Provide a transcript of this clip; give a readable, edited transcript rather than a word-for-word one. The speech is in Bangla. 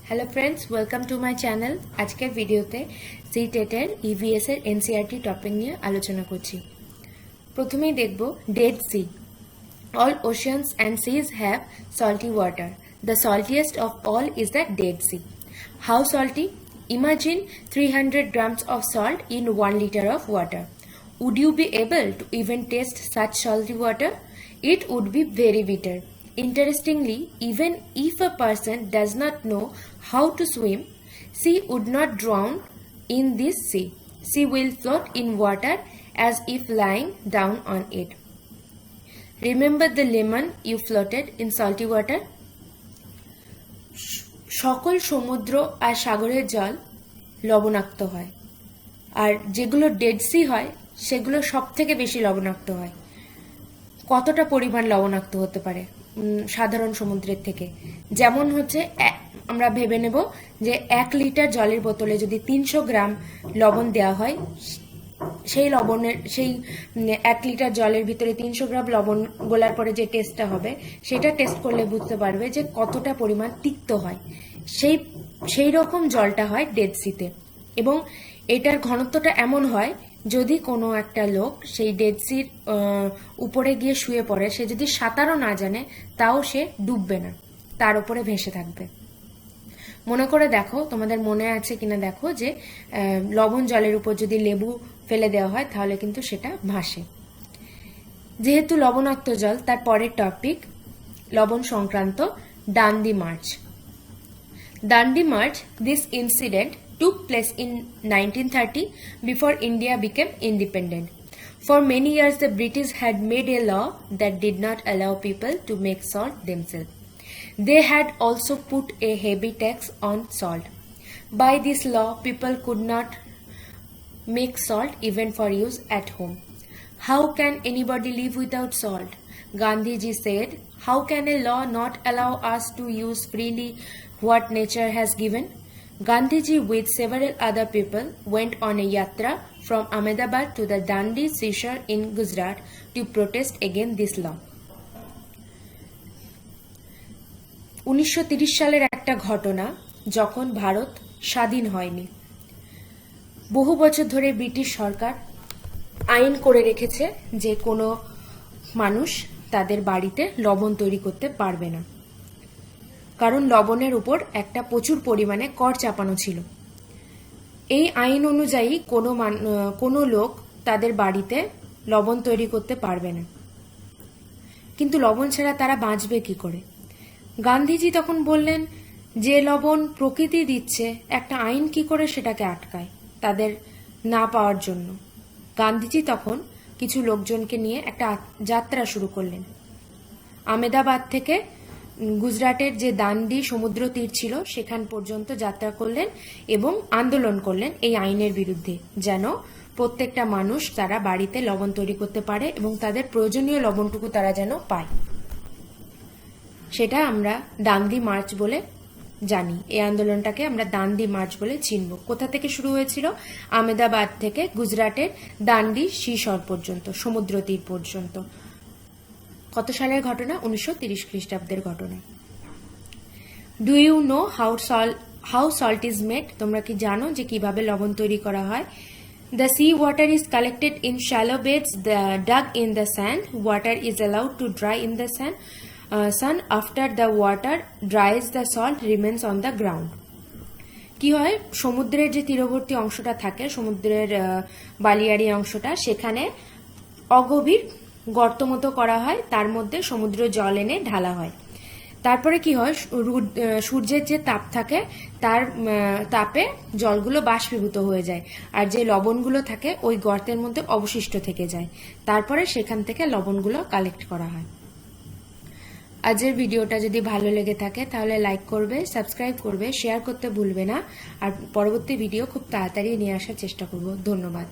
Hello friends welcome to my channel. आज के ভিডিওতে CTET এর EVS এর NCERT টপিক নিয়ে আলোচনা করছি। প্রথমেই দেখব dead sea. All oceans and seas have salty water. The saltiest of all is the Dead Sea. How salty? Imagine 300 grams of salt in 1 liter of water. Would you be able to even taste such salty water? It would be very bitter. Interestingly, even if a person does not know how to swim, she would not drown in this sea. She will float in water as if lying down on it. Remember the lemon you floated in salty water? সকল সমুদ্র আর সাগরের জল লবণাক্ত হয়, আর যেগুলো ডেড সি হয় সেগুলো সবথেকে বেশি লবণাক্ত হয়। কতটা পরিমাণ লবণাক্ত হতে পারে সাধারণ সমুদ্রের থেকে? যেমন হচ্ছে আমরা ভেবে নেব যে 1 লিটার জলের বোতলে যদি 300 গ্রাম লবণ দেওয়া হয়, সেই 1 লিটার জলের ভিতরে 300 গ্রাম লবণ গোলার পরে যে টেস্টটা হবে সেটা টেস্ট করলে বুঝতে পারবে যে কতটা পরিমাণ তিক্ত হয়। সেই রকম জলটা হয় ডেড সিতে, এবং এটার ঘনত্বটা এমন হয় যদি কোনো একটা লোক সেই ডেড সির উপরে গিয়ে শুয়ে পড়ে, সে যদি সাঁতারও না জানে তাও সে ডুববে না, তার উপরে ভেসে থাকবে। মনে করে দেখো, তোমাদের মনে আছে কিনা দেখো যে লবণ জলের উপর যদি লেবু ফেলে দেওয়া হয় তাহলে কিন্তু সেটা ভাসে। যেহেতু লবণাক্ত জল, তার পরের টপিক লবণ সংক্রান্ত Dandi march. Dandi march, this incident took place in 1930 before India became independent. For many years, the British had made a law that did not allow people to make salt themselves. They had also put a heavy tax on salt. By this law, people could not make salt even for use at home. How can anybody live without salt? Gandhiji said, how can a law not allow us to use freely what nature has given? Gandhiji with several other people went on a yatra from Ahmedabad to the Dandi seashore in Gujarat to protest against this law. 1930 সালের একটা ঘটনা, যখন ভারত স্বাধীন হয়নি। বহু বছর ধরে ব্রিটিশ সরকার আইন করে রেখেছে যে কোনো মানুষ তাদের বাড়িতে লবণ তৈরি করতে পারবে না, কারণ লবণের উপর একটা প্রচুর পরিমাণে কর চাপানো ছিল। এই আইন অনুযায়ী কোনো লোক তাদের বাড়িতে লবণ তৈরি করতে পারবে না। কিন্তু লবণ ছাড়া তারা বাঁচবে কি করে? গান্ধীজি তখন বললেন, যে লবণ প্রকৃতি দিচ্ছে, একটা আইন কি করে সেটাকে আটকায় তাদের না পাওয়ার জন্য? গান্ধীজি তখন কিছু লোকজনকে নিয়ে একটা যাত্রা শুরু করলেন। আহমেদাবাদ থেকে গুজরাটের যে দান্ডি সমুদ্র তীর ছিল সেখান পর্যন্ত যাত্রা করলেন এবং আন্দোলন করলেন এই আইনের বিরুদ্ধে, যেন প্রত্যেকটা মানুষ তারা বাড়িতে লবণ তৈরি করতে পারে এবং তাদের প্রয়োজনীয় লবণটুকু তারা যেন পায়। সেটা আমরা দান্ডি মার্চ বলে জানি। এই আন্দোলনটাকে আমরা দান্ডি মার্চ বলে চিনব। কোথা থেকে শুরু হয়েছিল? আহমেদাবাদ থেকে গুজরাটের দান্ডি সিশর পর্যন্ত, সমুদ্র তীর পর্যন্ত। কত সালের ঘটনা? 1930 খ্রিস্টাব্দের ঘটনা। Do you know how salt is made? তোমরা কি জানো যে কিভাবে লবণ তৈরি করা হয়? The sea water is collected in shallow beds dug in the sand. Water is allowed to dry in the sun. After the water dries the salt remains on the ground. কি হয়, সমুদ্রের যে তীরবর্তী অংশটা থাকে, সমুদ্রের বালিয়াড়ি অংশটা, সেখানে অগভীর গর্ত মতো করা হয়, তার মধ্যে সমুদ্র জল এনে ঢালা হয়। তারপরে কি হয়, সূর্যের যে তাপ থাকে তার তাপে জলগুলো বাষ্পীভূত হয়ে যায়, আর যে লবণগুলো থাকে ওই গর্তের মধ্যে অবশিষ্ট থেকে যায়। তারপরে সেখান থেকে লবণগুলো কালেক্ট করা হয়। আজকের ভিডিওটা যদি ভালো লেগে থাকে তাহলে লাইক করবে, সাবস্ক্রাইব করবে, শেয়ার করতে ভুলবে না, আর পরবর্তী ভিডিও খুব তাড়াতাড়ি নিয়ে আসার চেষ্টা করব। ধন্যবাদ।